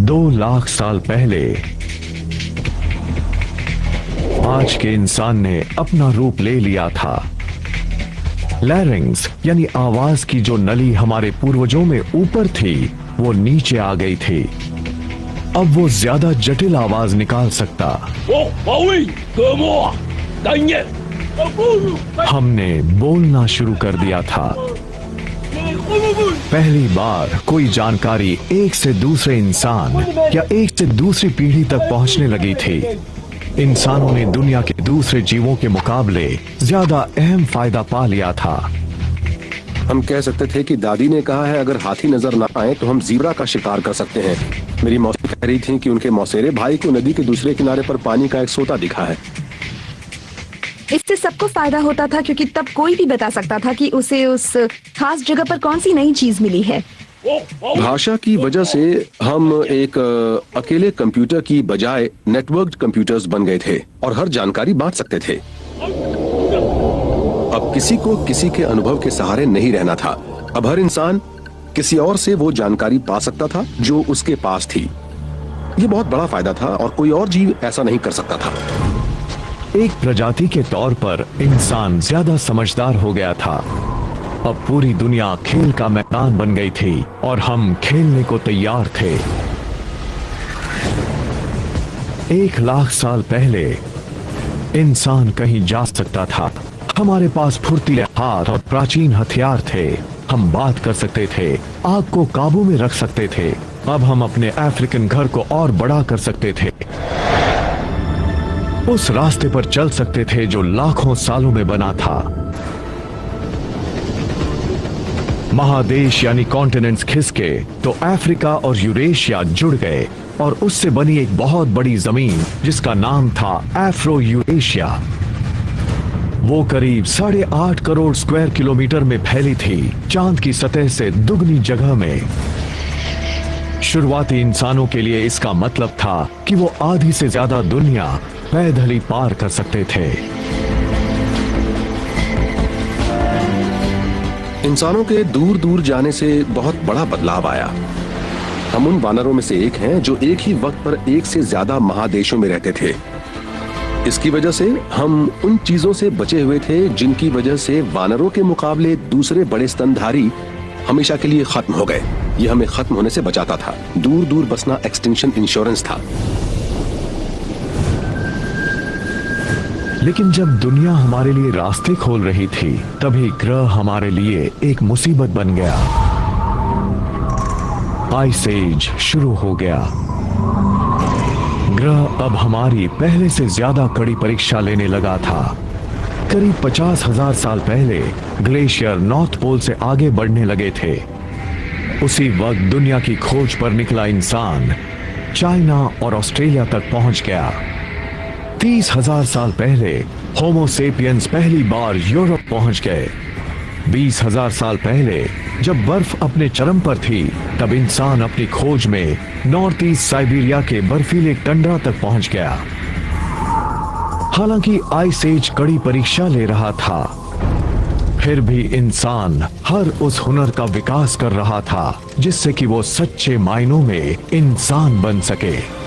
2 लाख साल पहले आज के इंसान ने अपना रूप ले लिया था। लैरिंग्स यानी आवाज की जो नली हमारे पूर्वजों में ऊपर थी वो नीचे आ गई थी। अब वो ज्यादा जटिल आवाज निकाल सकता। हमने बोलना शुरू कर दिया था। पहली बार कोई जानकारी एक से दूसरे इंसान या एक से दूसरी पीढ़ी तक पहुंचने लगी थी। इंसानों ने दुनिया के दूसरे जीवों के मुकाबले ज्यादा अहम फायदा पा लिया था। हम कह सकते थे कि दादी ने कहा है अगर हाथी नजर ना आए तो हम ज़ीब्रा का शिकार कर सकते हैं। मेरी मौसी कह रही थी कि उनके मौसेरे भाई को नदी के दूसरे किनारे पर पानी का एक सोता दिखा है। इससे सबको फायदा होता था क्योंकि तब कोई भी बता सकता था कि उसे उस खास जगह पर कौन सी नई चीज मिली है। भाषा की वजह से हम एक अकेले कंप्यूटर की बजाय नेटवर्क्ड कंप्यूटर्स बन गए थे और हर जानकारी बांट सकते थे। अब किसी को किसी के अनुभव के सहारे नहीं रहना था। अब हर इंसान किसी और से वो जानकारी पा सकता था जो उसके पास थी। ये बहुत बड़ा फायदा था और कोई और जीव ऐसा नहीं कर सकता था। एक प्रजाति के तौर पर इंसान ज्यादा समझदार हो गया था। अब पूरी दुनिया खेल का मैदान बन गई थी और हम खेलने को तैयार थे। 1 लाख साल पहले इंसान कहीं जा सकता था। हमारे पास फुर्तीले हाथ और प्राचीन हथियार थे। हम बात कर सकते थे, आग को काबू में रख सकते थे। अब हम अपने अफ्रीकन घर को और बड़ा कर सकते थे। उस रास्ते पर चल सकते थे जो लाखों सालों में बना था। महादेश यानी कॉन्टिनेंट्स खिसके तो अफ्रीका और यूरेशिया जुड़ गए और उससे बनी एक बहुत बड़ी जमीन जिसका नाम था अफ्रो यूरेशिया। वो करीब 8.5 करोड़ स्क्वायर किलोमीटर में फैली थी, चांद की सतह से दुगनी जगह में। शुरुआती इंसानों के लिए इसका मतलब था कि वो आधी से ज्यादा दुनिया पैदल ही पार कर सकते थे। इंसानों के दूर दूर जाने से बहुत बड़ा बदलाव आया। हम उन वानरों में से एक हैं जो एक ही वक्त पर एक से ज्यादा महादेशों में रहते थे। इसकी वजह से हम उन चीजों से बचे हुए थे जिनकी वजह से वानरों के मुकाबले दूसरे बड़े स्तनधारी हमेशा के लिए खत्म हो गए। ये हमें खत्म होने से बचाता था। दूर दूर बसना एक्सटिंक्शन इंश्योरेंस था। लेकिन जब दुनिया हमारे लिए रास्ते खोल रही थी तभी ग्रह हमारे लिए एक मुसीबत बन गया। आइस एज शुरू हो गया। ग्रह अब हमारी पहले से ज्यादा कड़ी परीक्षा लेने लगा था। करीब 50,000 साल पहले ग्लेशियर नॉर्थ पोल से आगे बढ़ने लगे थे। उसी वक्त दुनिया की खोज पर निकला इंसान चाइना और ऑस्ट्रेलिया तक पहुंच गया। 30,000 साल पहले होमो सेपियंस पहली बार यूरोप पहुंच गए। 20,000 साल पहले जब बर्फ अपने चरम पर थी तब इंसान अपनी खोज में नॉर्थ ईस्ट साइबेरिया के बर्फीले टंड्रा तक पहुंच गया। हालांकि आइस एज कड़ी परीक्षा ले रहा था, फिर भी इंसान हर उस हुनर का विकास कर रहा था जिससे कि वो सच्चे मायनों में इंसान बन सके।